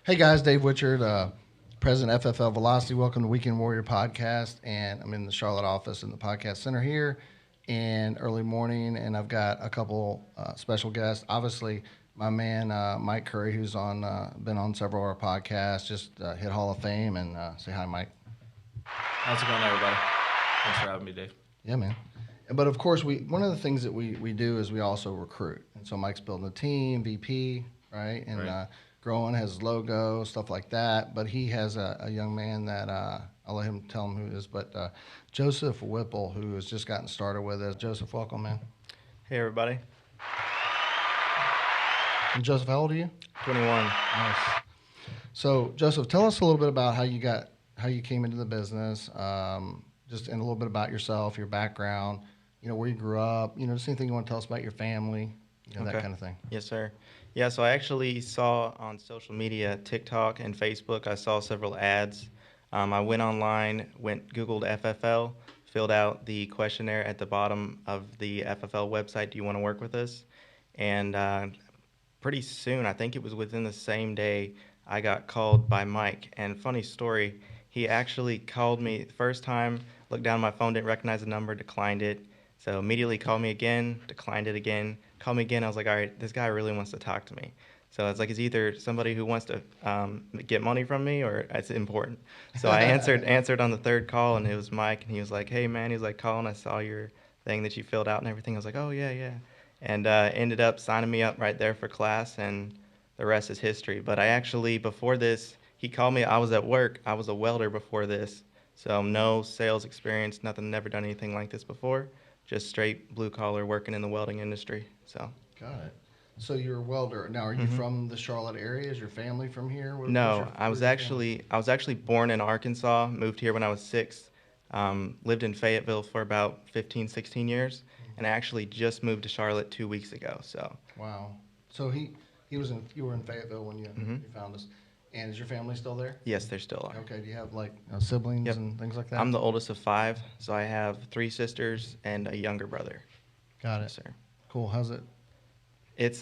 Hey guys, Dave Witchard, President FFL Velocity. Welcome to Weekend Warrior Podcast, and I'm in the Charlotte office in the podcast center here, and early morning, and I've got a couple special guests. Obviously, my man Mike Curry, who's been on several of our podcasts, just hit Hall of Fame, and say hi, Mike. How's it going, everybody? Thanks for having me, Dave. Yeah, man. But of course, one of the things that we do is we also recruit, and so Mike's building a team, VP, right, and Right. growing has logo, stuff like that. But he has a young man that I'll let him tell him who it is. But Joseph Whipple, who has just gotten started with us. Joseph, welcome, man. Hey, everybody. And Joseph, how old are you? 21. Nice. So, Joseph, tell us a little bit about how you came into the business, just and a little bit about yourself, your background, where you grew up, just anything you want to tell us about your family, that Okay. kind of thing. Yes, sir. Yeah, so I actually saw on social media, TikTok and Facebook, I saw several ads. I went online, Googled FFL, filled out the questionnaire at the bottom of the FFL website, do you want to work with us? And pretty soon, I think it was within the same day, I got called by Mike. And funny story, he actually called me the first time, looked down at my phone, didn't recognize the number, declined it. So immediately called me again, declined it again, called me again. I was like, all right, this guy really wants to talk to me. So it's like it's either somebody who wants to get money from me or it's important. So I answered on the third call, and it was Mike, and he was like, hey, man, he was like, Colin, I saw your thing that you filled out and everything. I was like, oh, yeah, yeah. And ended up signing me up right there for class, and the rest is history. But I actually, before this, he called me, I was at work. I was a welder before this. So no sales experience, nothing, never done anything like this before. Just straight blue collar working in the welding industry. So Got it. So you're a welder. Now, are you from the Charlotte area? Is your family from here? no, Where's your family? I was actually born in Arkansas, moved here when I was 6, lived in Fayetteville for about 15, 16 years, and I actually just moved to Charlotte 2 weeks ago. So Wow. So you were in Fayetteville when you found us. And is your family still there? yes, there still are. Okay. Do you have like siblings Yep. and things like that? I'm the oldest of 5, so I have 3 sisters and a younger brother. Got Yes, it. sir. Cool. How's it? It's it's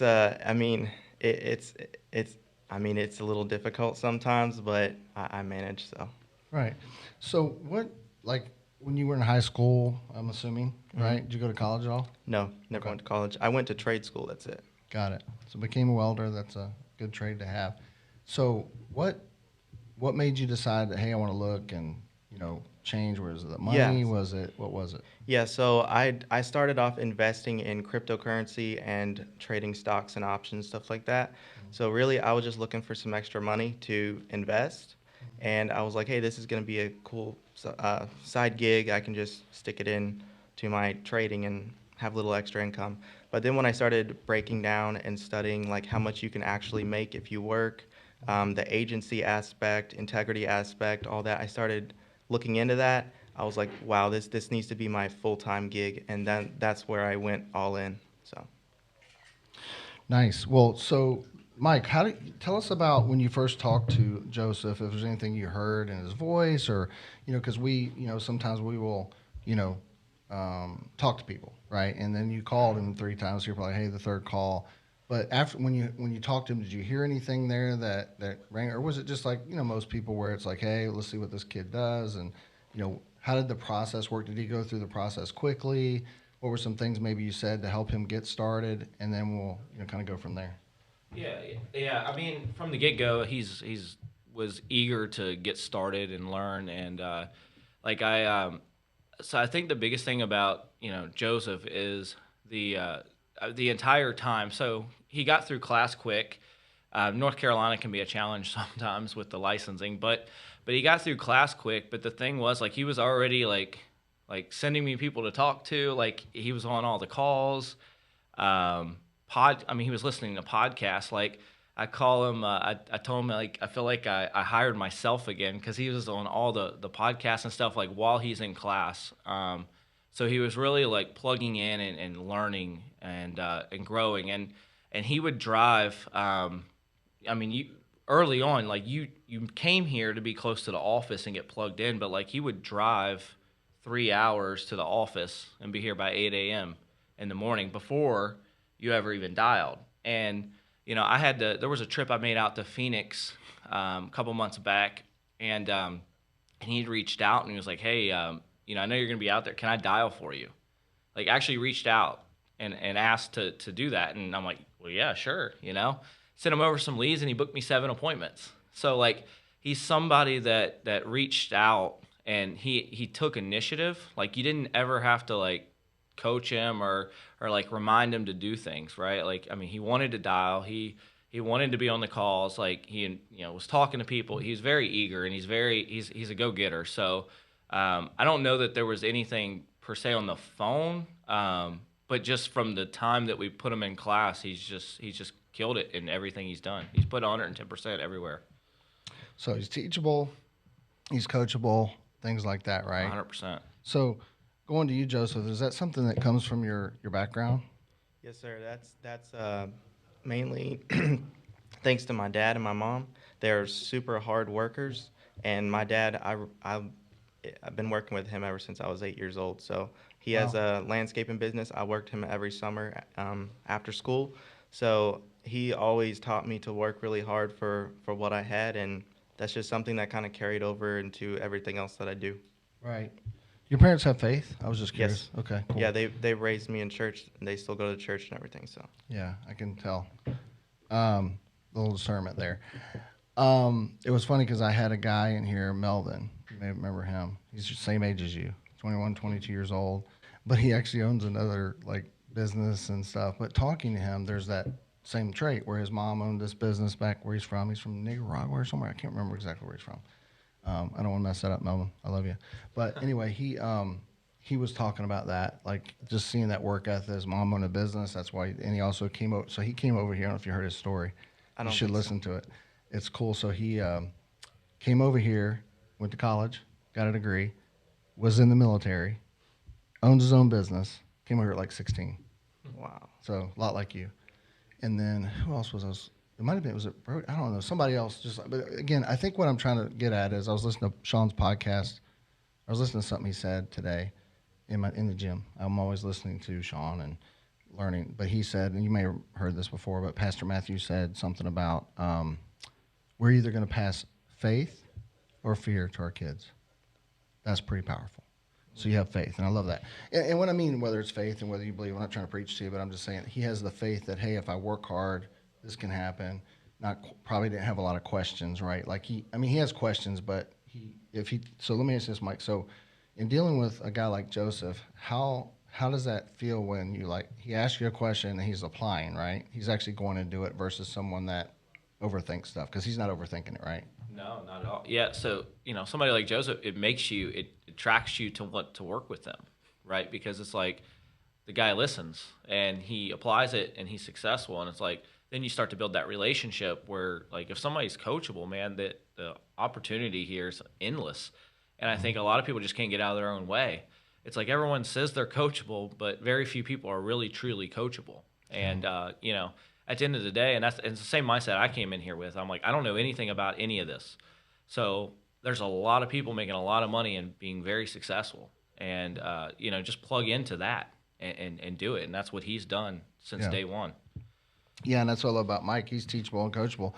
a little difficult sometimes, but I manage. So Right. So what, like, when you were in high school, I'm assuming, right? Did you go to college at all? no, never Okay. went to college. I went to trade school. That's it. Got it. So became a welder. That's a good trade to have. So what made you decide that, hey, I want to look and change? Was it the money? Yeah. What was it? Yeah, so I started off investing in cryptocurrency and trading stocks and options, stuff like that. So really, I was just looking for some extra money to invest, and I was like, hey, this is going to be a cool side gig. I can just stick it in to my trading and have a little extra income. But then when I started breaking down and studying like how much you can actually make if you work, the agency aspect, integrity aspect, all that, I started looking into that. I was like, wow, this needs to be my full-time gig, and then that's where I went all in. So Nice. Well, so Mike, tell us about when you first talked to Joseph? If there's anything you heard in his voice, or because sometimes we will, talk to people, right? And then you called him 3 times. So you're probably, hey, the third call. But after when you talked to him, did you hear anything there that rang, or was it just like most people where it's like, hey, let's see what this kid does, and how did the process work? Did he go through the process quickly? What were some things maybe you said to help him get started, and then we'll kind of go from there. Yeah, yeah. I mean, from the get go, he's was eager to get started and learn, and like I so I think the biggest thing about Joseph is the entire time. So he got through class quick. North Carolina can be a challenge sometimes with the licensing, but he got through class quick. But the thing was, like, he was already like sending me people to talk to. Like, he was on all the calls. I mean, he was listening to podcasts. Like, I call him. I told him, like, I feel like I hired myself again because he was on all the podcasts and stuff, like, while he's in class. So he was really like plugging in and learning and growing, and he would drive. I mean, you early on, like, you came here to be close to the office and get plugged in, but like he would drive 3 hours to the office and be here by 8 a.m. in the morning before you ever even dialed. And there was a trip I made out to Phoenix a couple months back, and he'd reached out and he was like, hey, I know you're going to be out there. Can I dial for you? Like, actually reached out and asked to do that. And I'm like, well, yeah, sure. Sent him over some leads and he booked me 7 appointments. So, like, he's somebody that reached out and he took initiative. Like, you didn't ever have to, like, coach him or like remind him to do things, right? Like, I mean, he wanted to dial. He wanted to be on the calls. Like, he was talking to people. He's very eager and he's a go-getter. So I don't know that there was anything per se on the phone, but just from the time that we put him in class, he's just killed it in everything he's done. He's put 110% everywhere. So he's teachable, he's coachable, things like that, right? 100%. So going to you, Joseph, is that something that comes from your background? Yes, sir. That's mainly thanks to my dad and my mom. They're super hard workers, and my dad, I've been working with him ever since I was 8 years old. So he has a landscaping business. I worked him every summer after school. So he always taught me to work really hard for what I had, and that's just something that kind of carried over into everything else that I do. Right. Your parents have faith? I was just curious. Yes. Okay, cool. Yeah, they raised me in church, and they still go to church and everything. So Yeah, I can tell. Little discernment there. It was funny because I had a guy in here, Melvin. You may remember him. He's the same age as you, 21, 22 years old. But he actually owns another like business and stuff. But talking to him, there's that same trait where his mom owned this business back where he's from. He's from Nicaragua or somewhere. I can't remember exactly where he's from. I don't want to mess that up, Melvin. I love you. But anyway, he was talking about that, like just seeing that work ethic. His mom owned a business. That's why, and he also came over. So he came over here. I don't know if you heard his story. You should listen to it. It's cool. So he came over here, went to college, got a degree, was in the military, owns his own business, came over at like 16. wow. So a lot like you. And then who else was us? It might have been, was it, I don't know, somebody else. But again, I think what I'm trying to get at is I was listening to Sean's podcast. I was listening to something he said today in the gym. I'm always listening to Sean and learning. But he said, and you may have heard this before, but Pastor Matthew said something about we're either going to pass faith or fear to our kids. That's pretty powerful. So you have faith, and I love that. And what I mean, whether it's faith and whether you believe, I'm not trying to preach to you, but I'm just saying he has the faith that, hey, if I work hard, this can happen. Probably didn't have a lot of questions, right? Like he has questions, but so let me ask this, Mike. So in dealing with a guy like Joseph, how does that feel when he asks you a question and he's applying, right? He's actually going to do it versus someone that overthinks stuff, because he's not overthinking it, right? No, not at all. Yeah, so somebody like Joseph, it attracts you to want to work with them, right? Because it's like the guy listens and he applies it and he's successful, and it's like then you start to build that relationship where, like, if somebody's coachable, man, the opportunity here is endless. And I think a lot of people just can't get out of their own way. It's like everyone says they're coachable, but very few people are really truly coachable. And at the end of the day, and it's the same mindset I came in here with. I'm like, I don't know anything about any of this. So there's a lot of people making a lot of money and being very successful. And, just plug into that and do it. And that's what he's done since day one. Yeah, and that's what I love about Mike. He's teachable and coachable.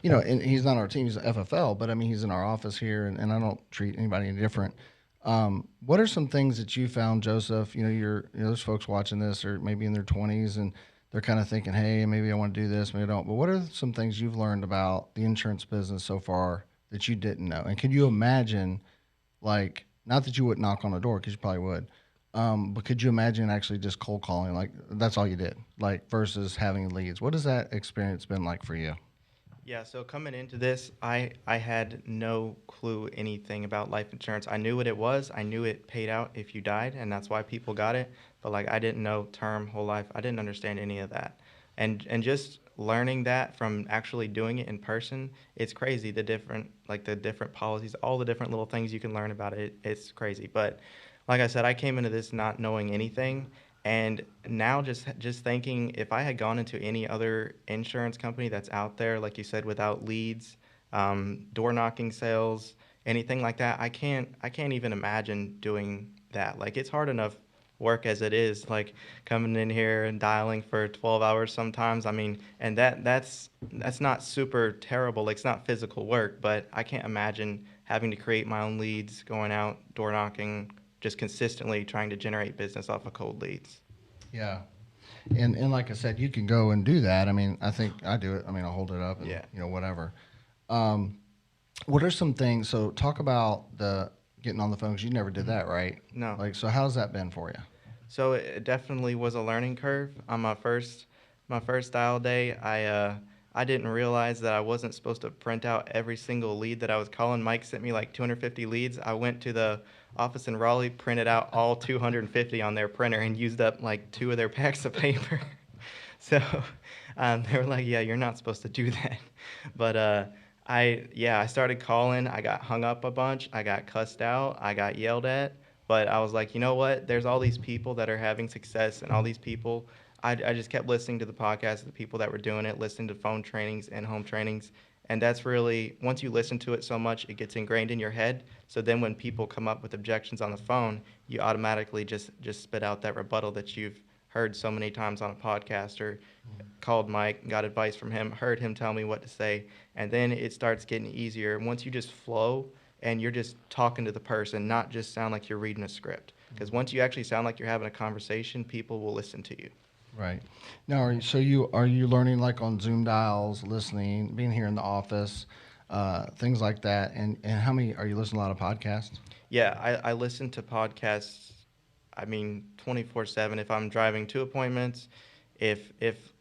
And he's not on our team. He's an FFL, but, I mean, he's in our office here, and I don't treat anybody any different. What are some things that you found, Joseph? There's folks watching this or maybe in their 20s, and they're kind of thinking, hey, maybe I want to do this, maybe I don't. But what are some things you've learned about the insurance business so far that you didn't know? And could you imagine, like, not that you would knock on a door, because you probably would, but could you imagine actually just cold calling, like that's all you did, like versus having leads? What has that experience been like for you? Yeah, so coming into this, I had no clue anything about life insurance. I knew what it was. I knew it paid out if you died, and that's why people got it. But, like, I didn't know term, whole life. I didn't understand any of that. And just learning that from actually doing it in person, it's crazy, the different policies, all the different little things you can learn about it. It's crazy. But like I said, I came into this not knowing anything. And now just thinking, if I had gone into any other insurance company that's out there, like you said, without leads, door knocking sales, anything like that, I can't even imagine doing that. Like, it's hard enough work as it is, like coming in here and dialing for 12 hours sometimes. I mean, and that's not super terrible. Like, it's not physical work, but I can't imagine having to create my own leads, going out door knocking, just consistently trying to generate business off of cold leads. Yeah. And like I said, you can go and do that. I mean, I think I do it. I mean, I'll hold it up and, Yeah. whatever. Um, what are some things? So talk about the getting on the phone, 'cause you never did that, right? No. Like, so how's that been for you? So it definitely was a learning curve. On my first dial day, I didn't realize that I wasn't supposed to print out every single lead that I was calling. Mike sent me like 250 leads. I went to the office in Raleigh, printed out all 250 on their printer, and used up like 2 of their packs of paper. So they were like, "Yeah, you're not supposed to do that." But I started calling. I got hung up a bunch. I got cussed out. I got yelled at. But I was like, you know what? There's all these people that are having success, and all these people. I just kept listening to the podcast of the people that were doing it, listening to phone trainings and home trainings. And that's really, once you listen to it so much, it gets ingrained in your head. So then when people come up with objections on the phone, you automatically just spit out that rebuttal that you've heard so many times on a podcast, or called Mike, got advice from him, heard him tell me what to say. And then it starts getting easier. Once you just flow and you're just talking to the person, not just sound like you're reading a script. Because once you actually sound like you're having a conversation, people will listen to you. Right. Now, are you learning like on Zoom dials, listening, being here in the office, things like that? And how many are you listening to a lot of podcasts? Yeah, I listen to podcasts, I mean, 24/7. If I'm driving to appointments, if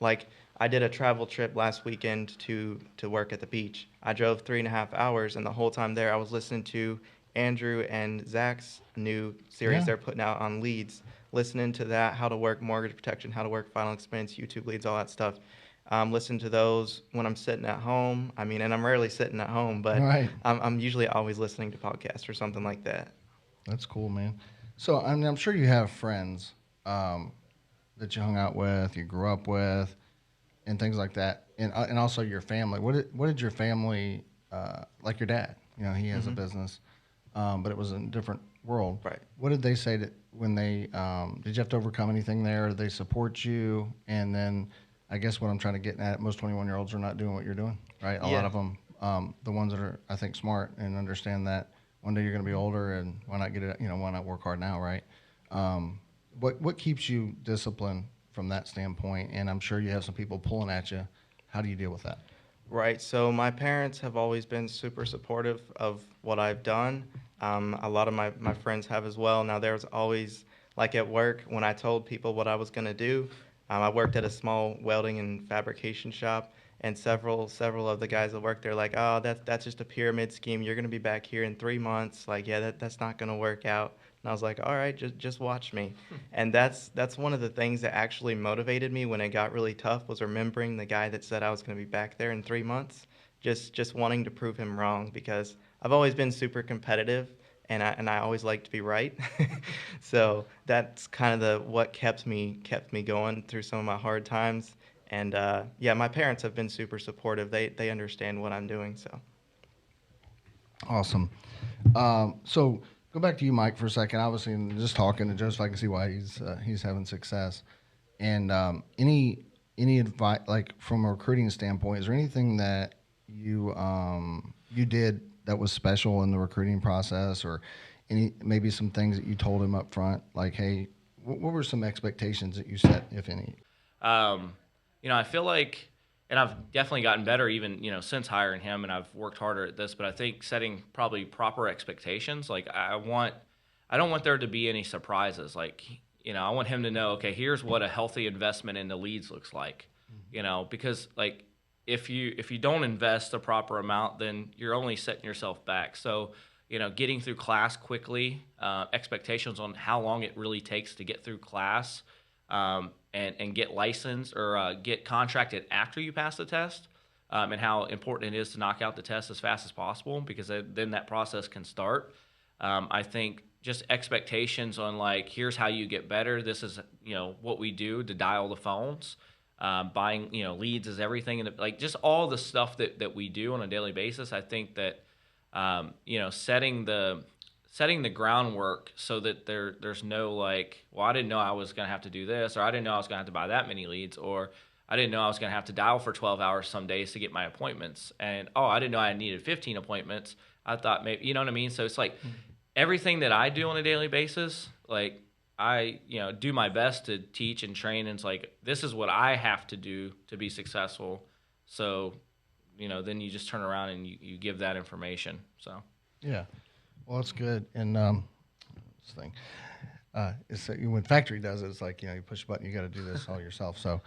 like I did a travel trip last weekend to work at the beach. I drove 3.5 hours, and the whole time there, I was listening to Andrew and Zach's new series Yeah. they're putting out on leads. Listening to that, how to work mortgage protection, how to work final expense, YouTube leads, all that stuff. Listen to those when I'm sitting at home. I mean, and I'm rarely sitting at home, but Right. I'm usually always listening to podcasts or something like that. That's cool, man. So I mean, I'm sure you have friends um, that you hung out with, you grew up with, and things like that, and also your family. What did your family like? Your dad, he has a Hmm. business, but it was in a different world. Right. What did they say that when they did you have to overcome anything there? Did they support you? And then I guess what I'm trying to get at, most 21-year-olds are not doing what you're doing, right? A lot Yeah. of them, the ones that are I think smart and understand that one day you're going to be older, and why not get it? Why not work hard now, right? What keeps you disciplined from that standpoint? And I'm sure you have some people pulling at you. How do you deal with that? Right. So my parents have always been super supportive of what I've done. A lot of my friends have as well. Now, there's always, like at work, when I told people what I was going to do, I worked at a small welding and fabrication shop, and several of the guys that work there like, oh, that's just a pyramid scheme. You're going to be back here in 3 months. Like, yeah, that's not going to work out. And I was like, all right, just watch me. And that's one of the things that actually motivated me when it got really tough, was remembering the guy that said I was going to be back there in 3 months. Just wanting to prove him wrong, because I've always been super competitive, and I always like to be right. So that's kind of the what kept me going through some of my hard times. And yeah, my parents have been super supportive. They understand what I'm doing. So Awesome. So go back to you, Mike, for a second. Obviously, and just talking to Joseph, I can see why he's having success. And any advice, like from a recruiting standpoint, is there anything that you did that was special in the recruiting process, or maybe some things that you told him up front, like, hey, what were some expectations that you set, if any? Um, I feel like, and I've definitely gotten better even, since hiring him, and I've worked harder at this, but I think setting probably proper expectations. Like I don't want there to be any surprises. Like, I want him to know, okay, here's what a healthy investment in the leads looks like, because like if you don't invest the proper amount, then you're only setting yourself back. So, getting through class quickly, expectations on how long it really takes to get through class, and get licensed or get contracted after you pass the test, and how important it is to knock out the test as fast as possible, because then that process can start. I think just expectations on, like, here's how you get better. This is what we do to dial the phones. Buying leads is everything, and like just all the stuff that we do on a daily basis. I think that setting setting the groundwork so that there's no like, well, I didn't know I was going to have to do this, or I didn't know I was going to have to buy that many leads, or I didn't know I was going to have to dial for 12 hours some days to get my appointments. And oh, I didn't know I needed 15 appointments. I thought maybe, you know what I mean? So it's like everything that I do on a daily basis, like I, do my best to teach and train. And it's like, this is what I have to do to be successful. So, then you just turn around and you give that information. So, Yeah. Well, that's good. And this thing, it's when factory does it, it's like you push a button, you got to do this all yourself. So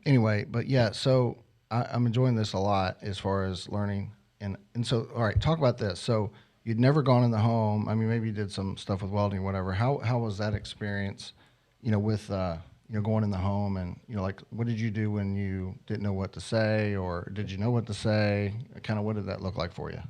anyway, but yeah, so I'm enjoying this a lot as far as learning. And so, all right, talk about this. So you'd never gone in the home. I mean, maybe you did some stuff with welding, or whatever. How was that experience? With going in the home, and like what did you do when you didn't know what to say, or did you know what to say? Kind of what did that look like for you?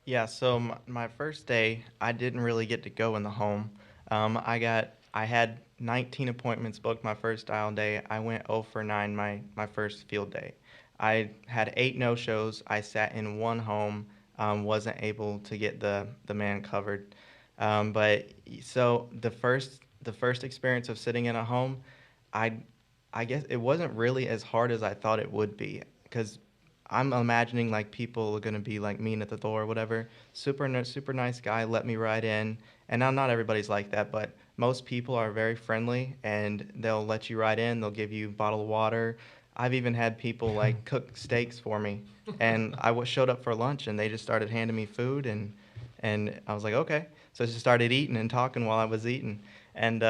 Yeah, so my first day, I didn't really get to go in the home. I had 19 appointments booked my first dial day. I went 0 for 9 my first field day. I had 8 no-shows. I sat in one home, wasn't able to get the man covered. But so the first experience of sitting in a home, I I guess it wasn't really as hard as I thought it would be because I'm imagining like people are gonna be like mean at the door or whatever. Super nice guy, let me ride in. And now not everybody's like that, but most people are very friendly and they'll let you ride in. They'll give you a bottle of water. I've even had people like cook steaks for me, and showed up for lunch and they just started handing me food and I was like okay. So I just started eating and talking while I was eating. And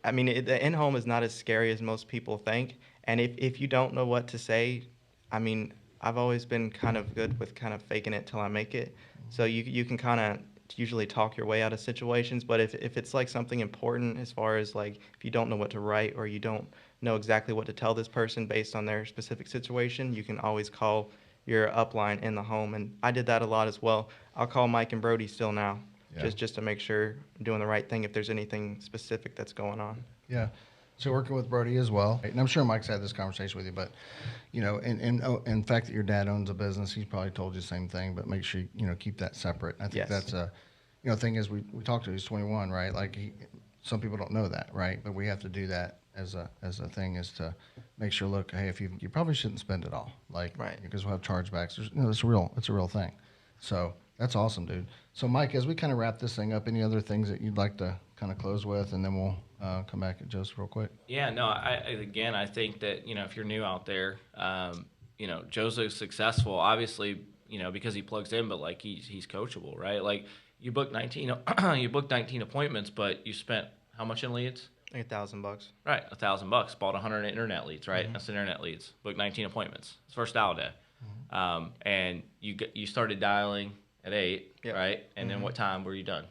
I mean the in-home is not as scary as most people think. And if you don't know what to say, I mean I've always been kind of good with kind of faking it till I make it. So you can kind of usually talk your way out of situations. But if it's like something important as far as like if you don't know what to write or you don't know exactly what to tell this person based on their specific situation, you can always call your upline in the home. And I did that a lot as well. I'll call Mike and Brody still now, Yeah. just to make sure I'm doing the right thing if there's anything specific that's going on. Yeah. So working with Brody as well, and I'm sure Mike's had this conversation with you, but and the fact that your dad owns a business, he's probably told you the same thing. But make sure keep that separate. I think Yes. that's a thing is we talked to. He's 21, right? Like some people don't know that, right? But we have to do that as a thing is to make sure. Look, hey, if you probably shouldn't spend it all, like Right. because we'll have chargebacks. There's it's a real thing. So that's awesome, dude. So Mike, as we kind of wrap this thing up, any other things that you'd like to kind of close with, and then we'll come back at Joseph real quick. Yeah, no, I think that, if you're new out there, Joseph's successful, obviously, because he plugs in, but like he's coachable, right? Like you booked 19, you booked 19 appointments, but you spent how much in leads? Like $1,000. Right, $1,000. Bought 100 internet leads, right? Mm-hmm. That's internet leads. Booked 19 appointments. It's first dial day, and you started dialing at 8, Yep. right? And then what time were you done?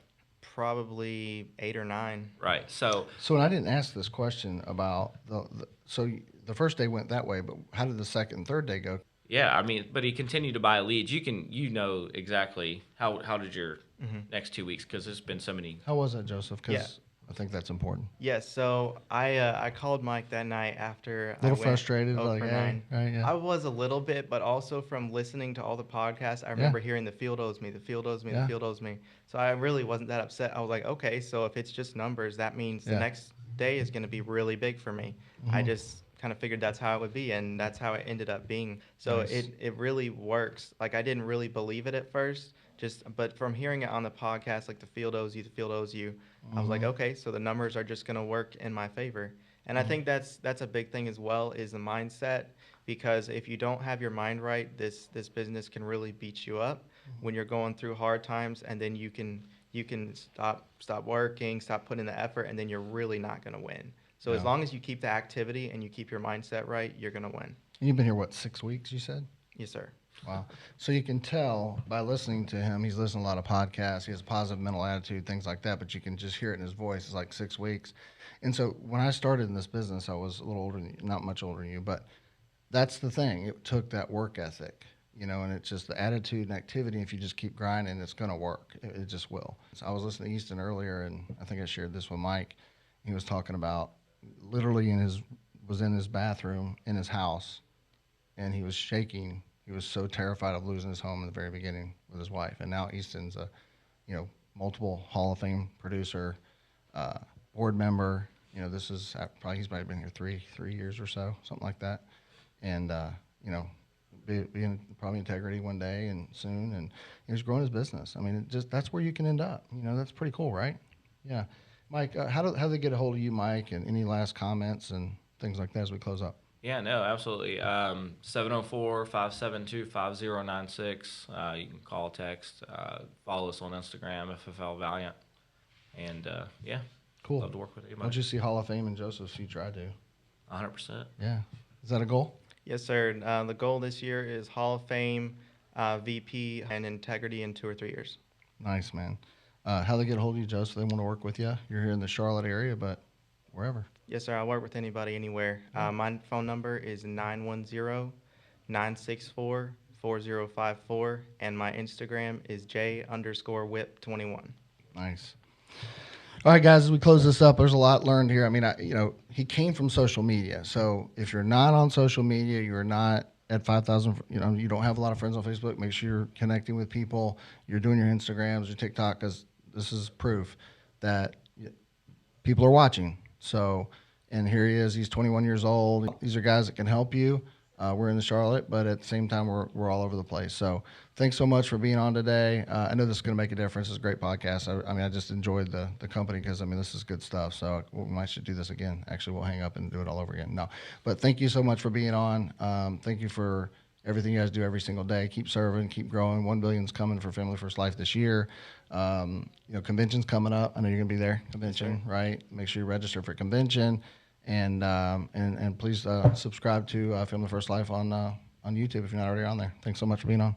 Probably 8 or 9. Right. So And I didn't ask this question about the first day went that way, but how did the second and third day go? yeah, I mean, but he continued to buy leads. You know exactly how did your next 2 weeks, because there's been so many. How was that, Joseph? Because Yeah. I think that's important. Yes, so I called Mike that night after A little I went frustrated, 0 like for yeah, 9. right, yeah. I was a little bit, but also from listening to all the podcasts, I remember hearing the field owes me, the field owes me, Yeah. the field owes me. So I really wasn't that upset. I was like, okay, so if it's just numbers, that means the Yeah. next day is going to be really big for me. I just kind of figured that's how it would be, and that's how it ended up being. So Nice. it really works. Like I didn't really believe it at first, but from hearing it on the podcast, like the field owes you, the field owes you, I was like, okay, so the numbers are just going to work in my favor. And I think that's a big thing as well is the mindset, because if you don't have your mind right, this business can really beat you up when you're going through hard times, and then you can stop working, stop putting the effort, and then you're really not going to win. So as Yeah. long as you keep the activity and you keep your mindset right, you're going to win. You've been here, what, 6 weeks, you said? Yes, sir. Wow. So you can tell by listening to him, he's listened to a lot of podcasts. He has a positive mental attitude, things like that, but you can just hear it in his voice. It's like 6 weeks. And so when I started in this business, I was a little older than you, not much older than you, but that's the thing. It took that work ethic, and it's just the attitude and activity. If you just keep grinding, it's going to work. It just will. So I was listening to Easton earlier, and I think I shared this with Mike. He was talking about literally was in his bathroom in his house, and he was shaking. He was so terrified of losing his home in the very beginning with his wife. And now Easton's a, multiple Hall of Fame producer, board member. You know, this is probably he's probably been here 3 years or so, something like that. And you know, be in probably integrity one day and soon, and he's growing his business. I mean, that's where you can end up. You know, that's pretty cool, right? Yeah, Mike, how do they get a hold of you, Mike? And any last comments and things like that as we close up? Yeah, no, absolutely. 704-572-5096. You can call, text, follow us on Instagram, FFL Valiant. And yeah, Cool. love to work with anybody. Don't you see Hall of Fame in Joseph's future? I do. 100%. Yeah. Is that a goal? Yes, sir. The goal this year is Hall of Fame, VP, and integrity in 2 or 3 years. Nice, man. How they get a hold of you, Joseph? They want to work with you. You're here in the Charlotte area, but wherever. Yes, sir. I work with anybody, anywhere. My phone number is 910-964-4054, and my Instagram is J_Whip21. Nice. All right, guys, as we close this up, there's a lot learned here. I mean, he came from social media. So if you're not on social media, you're not at 5,000, you don't have a lot of friends on Facebook, make sure you're connecting with people. You're doing your Instagrams, your TikTok, because this is proof that people are watching. So, and here he is. He's 21 years old. These are guys that can help you. We're in the Charlotte, but at the same time, we're all over the place. So thanks so much for being on today. I know this is going to make a difference. It's a great podcast. I mean, I just enjoyed the company because, I mean, this is good stuff. So we might should do this again. Actually, we'll hang up and do it all over again. No, but thank you so much for being on. Thank you for everything you guys do every single day. Keep serving, keep growing. 1 billion's coming for Family First Life this year. Convention's coming up. I know you're going to be there. Convention, right? Make sure you register for convention. And please subscribe to Family First Life on YouTube if you're not already on there. Thanks so much for being on.